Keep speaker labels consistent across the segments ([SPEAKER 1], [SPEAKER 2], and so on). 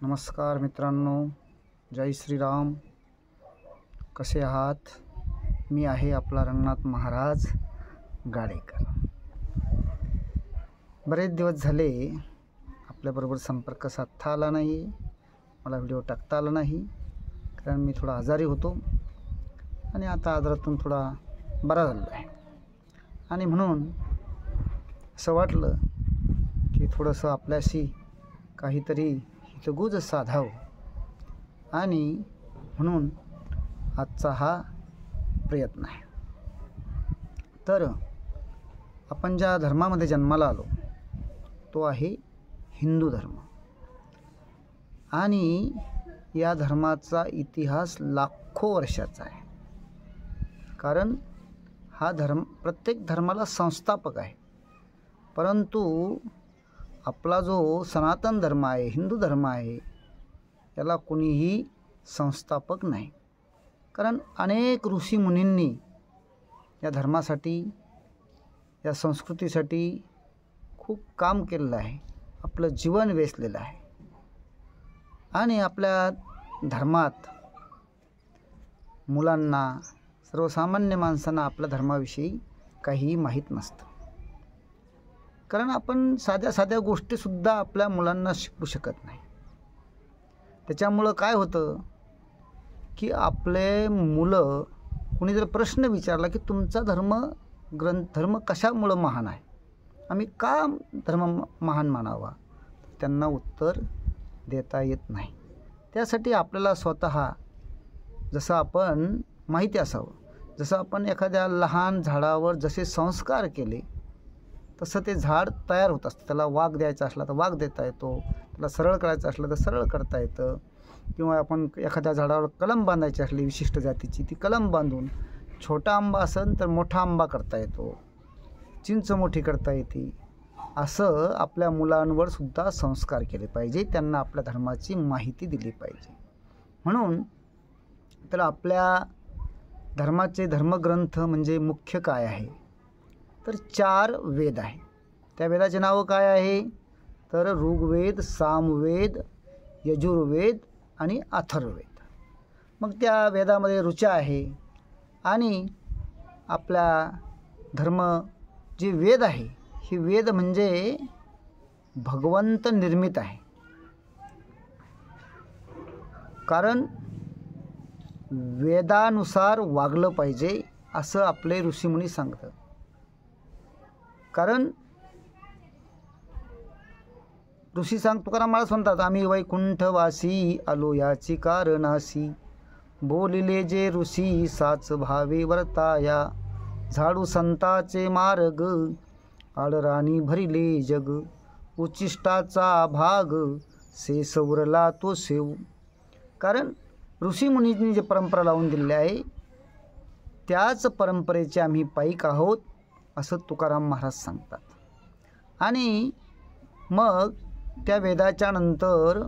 [SPEAKER 1] नमस्कार मित्रांनो, जय श्रीराम. कसे आहात? मी आहे आपला रंगनाथ महाराज गाडेकर. बरेच दिवस झाले आपल्याबरोबर संपर्क साधता आला नाही, मला व्हिडिओ टाकता आला नाही, कारण मी थोडा आजारी होतो आणि आता आजारातून थोडा बरा झालो आहे. आणि म्हणून असं वाटलं की थोडंसं आपल्याशी काहीतरी हितगुज साधावं, आणि म्हणून आजचा हा प्रयत्न आहे. तर आपण ज्या धर्मामध्ये जन्माला आलो तो आहे हिंदू धर्म, आणि या धर्माचा इतिहास लाखो वर्षाचा आहे. कारण हा धर्म प्रत्येक धर्माला संस्थापक आहे, परंतु आपला जो सनातन धर्म आहे, हिंदू धर्म आहे, याला कोणीही संस्थापक नाही. कारण अनेक ऋषीमुनींनी या धर्मासाठी, या संस्कृतीसाठी खूप काम केलेलं आहे, आपलं जीवन वेचलेलं आहे. आणि आपल्या धर्मात मुलांना, सर्वसामान्य माणसांना आपल्या धर्माविषयी काहीही माहीत नसतं. कारण आपण साध्या गोष्टीसुद्धा आपल्या मुलांना शिकवू शकत नाही. त्याच्यामुळं काय होतं की आपले मुलं, कोणी जर प्रश्न विचारला की तुमचा धर्म कशामुळं महान आहे, आम्ही का धर्म महान मानावा, त्यांना उत्तर देता येत नाही. त्यासाठी आपल्याला स्वतः जसं आपण माहिती असावं, जसं आपण एखाद्या लहान झाडावर जसे संस्कार केले तसं ते झाड तयार होत असतं. त्याला वाग द्यायचा असला तर वाग देता येतो, त्याला सरळ करायचं असलं तर सरळ करता येतं. किंवा आपण एखाद्या झाडावर कलम बांधायची असली विशिष्ट जातीची, ती कलम बांधून छोटा आंबा असेल तर मोठा आंबा करता येतो, चिंच मोठी करता येते. असं आपल्या मुलांवर सुद्धा संस्कार केले पाहिजे, त्यांना आपल्या धर्माची माहिती दिली पाहिजे. म्हणून तर आपल्या धर्माचे धर्मग्रंथ म्हणजे मुख्य काय आहे, तर 4 वेद आहे. त्या वेदाचे नावं काय आहे, तर ऋग्वेद, सामवेद, यजुर्वेद आणि अथर्ववेद. मग त्या वेदामध्ये ऋचा आहे, आणि आपला धर्म जे वेद आहे, ही वेद म्हणजे भगवंत निर्मित आहे. कारण वेदानुसार वागलं पाहिजे असं आपले ऋषीमुनी सांगतात. कारण ऋषी तुकाराम महाराज म्हणतात, आम्ही वैकुंठवासी आलो याची कारणासी, बोलिले जे ऋषी साच भावे वर्ताया, झाडू संताचे मार्ग आडराणी भरिले जग, उच्चिष्टाचा भाग शेष उरला तो सेव. कारण ऋषीमुनींनी जे परंपरा लावून दिलेली आहे त्याच परंपरेचे आम्ही पाईक आहोत असं तुकाराम महाराज सांगतात. आणि मग त्या वेदाच्या नंतर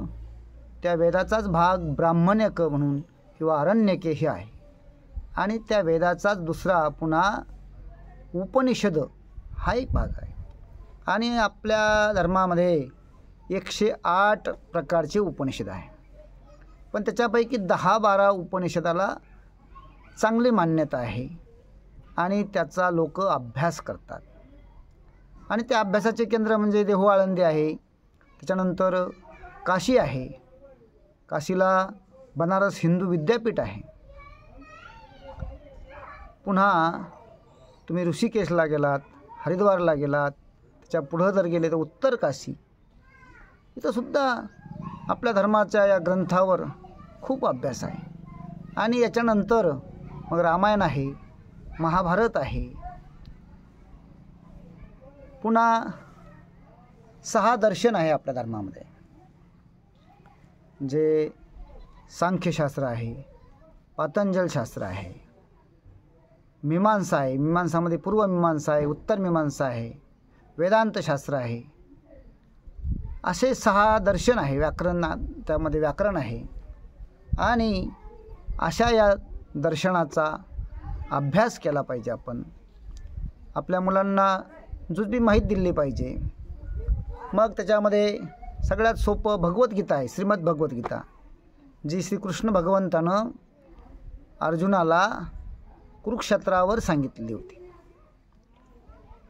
[SPEAKER 1] त्या वेदाचाच भाग ब्राह्मण्यक म्हणून किंवा आरण्यके हे आहे, आणि त्या वेदाचाच दुसरा पुन्हा उपनिषद हा एक भाग आहे. आणि आपल्या धर्मामध्ये 108 प्रकारचे उपनिषद आहे, पण त्याच्यापैकी 10-12 उपनिषदाला चांगली मान्यता आहे आणि त्याचा लोक अभ्यास करतात. आणि त्या अभ्यासाचे केंद्र म्हणजे देहू आळंदी आहे, त्याच्यानंतर काशी आहे, काशीला बनारस हिंदू विद्यापीठ आहे. पुन्हा तुम्ही ऋषिकेशला गेलात, हरिद्वारला गेलात, त्याच्या पुढं जर गेले तर उत्तर काशी, इथंसुद्धा आपल्या धर्माच्या या ग्रंथावर खूप अभ्यास आहे. आणि याच्यानंतर मग रामायण आहे, महाभारत आहे. पुन्हा 6 दर्शन आहे आपल्या धर्मामध्ये, जे सांख्यशास्त्र आहे, पातंजल शास्त्र आहे, मीमांसा आहे, मीमांसामध्ये पूर्वमीमांसा आहे, उत्तर मीमांसा आहे, वेदांत शास्त्र आहे. असे 6 दर्शन आहे. व्याकरण, त्यामध्ये व्याकरण आहे. आणि अशा या दर्शनाचा अभ्यास केला पाहिजे. आपण आपल्या मुलांना जुजबी माहीत दिली पाहिजे. मग त्याच्यामध्ये सगळ्यात सोपं भगवद्गीता आहे, श्रीमद भगवद्गीता, जी श्रीकृष्ण भगवंतानं अर्जुनाला कुरुक्षेत्रावर सांगितलेली होती.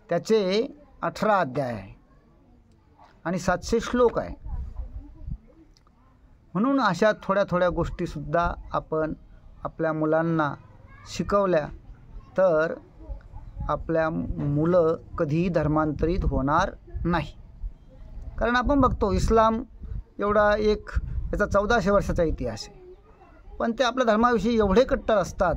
[SPEAKER 1] त्याचे 18 अध्याय आहे आणि 700 श्लोक आहे. म्हणून अशा थोड्या थोड्या गोष्टीसुद्धा आपण आपल्या मुलांना शिकवल्या तर आपल्या मुलं कधीही धर्मांतरित होणार नाही. कारण आपण बघतो इस्लाम एवढा याचा 1400 वर्षाचा इतिहास आहे, पण ते आपल्या धर्माविषयी एवढे कट्टर असतात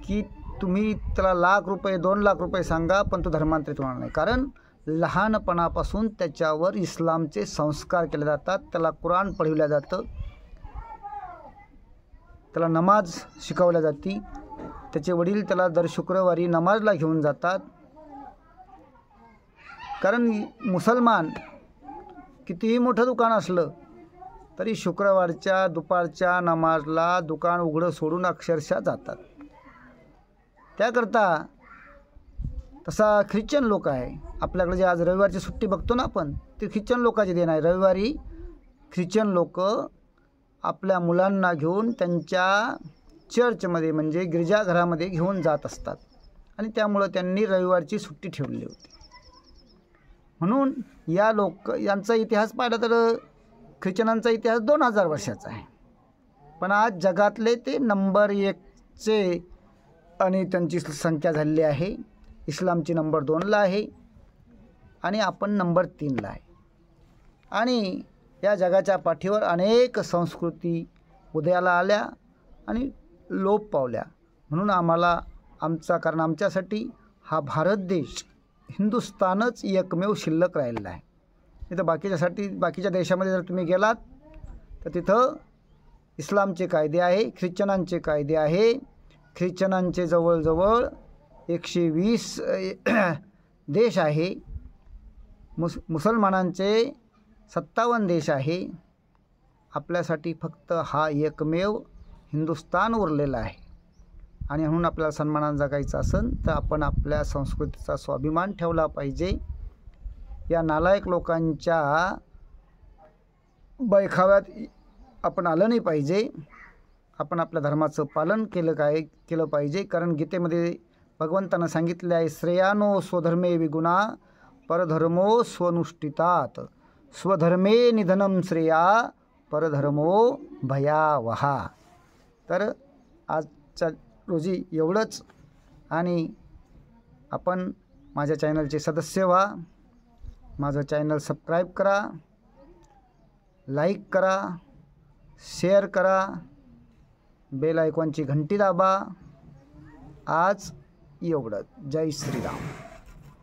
[SPEAKER 1] की तुम्ही त्याला लाख रुपये 2 लाख रुपये सांगा पण तो धर्मांतरित होणार नाही. कारण लहानपणापासून त्याच्यावर इस्लामचे संस्कार केले जातात, त्याला कुराण पढविलं जातं, त्याला नमाज शिकवल्या जाते. त्याचे वडील त्याला दर शुक्रवारी नमाजला घेऊन जातात. कारण मुसलमान कितीही मोठं दुकान असलं तरी शुक्रवारच्या दुपारच्या नमाजला दुकान उघडं सोडून अक्षरशः जातात. त्याकरता तसा ख्रिश्चन लोक आहे आपल्याकडे, जे आज रविवारची सुट्टी बघतो ना आपण, ते ख्रिश्चन लोकांची देण आहे. रविवारी ख्रिश्चन लोक आपल्या मुलांना घेऊन त्यांच्या चर्चमध्ये म्हणजे गिरजाघरामध्ये घेऊन जात असतात आणि त्यामुळं त्यांनी रविवारची सुट्टी ठेवली होती. म्हणून यांचा इतिहास पाहिला तर ख्रिश्चनांचा इतिहास 2000 वर्षाचा आहे, पण आज जगातले ते नंबर 1चे आणि त्यांची संख्या झालेली आहे. इस्लामची नंबर 2ला आहे आणि आपण नंबर 3ला आहे. आणि या जगाच्या पाठीवर अनेक संस्कृती उदयाला आल्या आणि लोप पावल्या. म्हणून कारण आमच्यासाठी हा भारत देश, हिंदुस्थानच एकमेव शिल्लक राहिलेला आहे. तिथं बाकीच्या देशामध्ये जर तुम्ही गेलात तर तिथं इस्लामचे कायदे आहे, ख्रिश्चनांचे कायदे आहे. ख्रिश्चनांचे जवळजवळ 120 देश आहे, मुसलमानांचे 57 देश आहे. आपल्यासाठी फक्त हा एकमेव हिंदुस्थान उरलेला आहे. आणि म्हणून आपल्याला सन्मानाने जगायचं असेल तर आपण आपल्या संस्कृतीचा स्वाभिमान ठेवला पाहिजे. या नालायक लोकांच्या बैखाव्यात आपण आलं नाही पाहिजे. आपण आपल्या धर्माचं पालन केलं पाहिजे. कारण गीतेमध्ये भगवंतानं सांगितले आहे, श्रेयानो स्वधर्मे विगुणा परधर्मो स्वनुष्ठितात, स्वधर्मे निधनम श्रेया परधर्मो भयावहा. तर आजच्या रोजी एवढंच. आणि आपण माझ्या चॅनलचे सदस्य व्हा, माझं चॅनल सबस्क्राईब करा, लाईक करा, शेअर करा, बेल आयकॉनची घंटी दाबा. आज एवढंच. जय श्रीराम.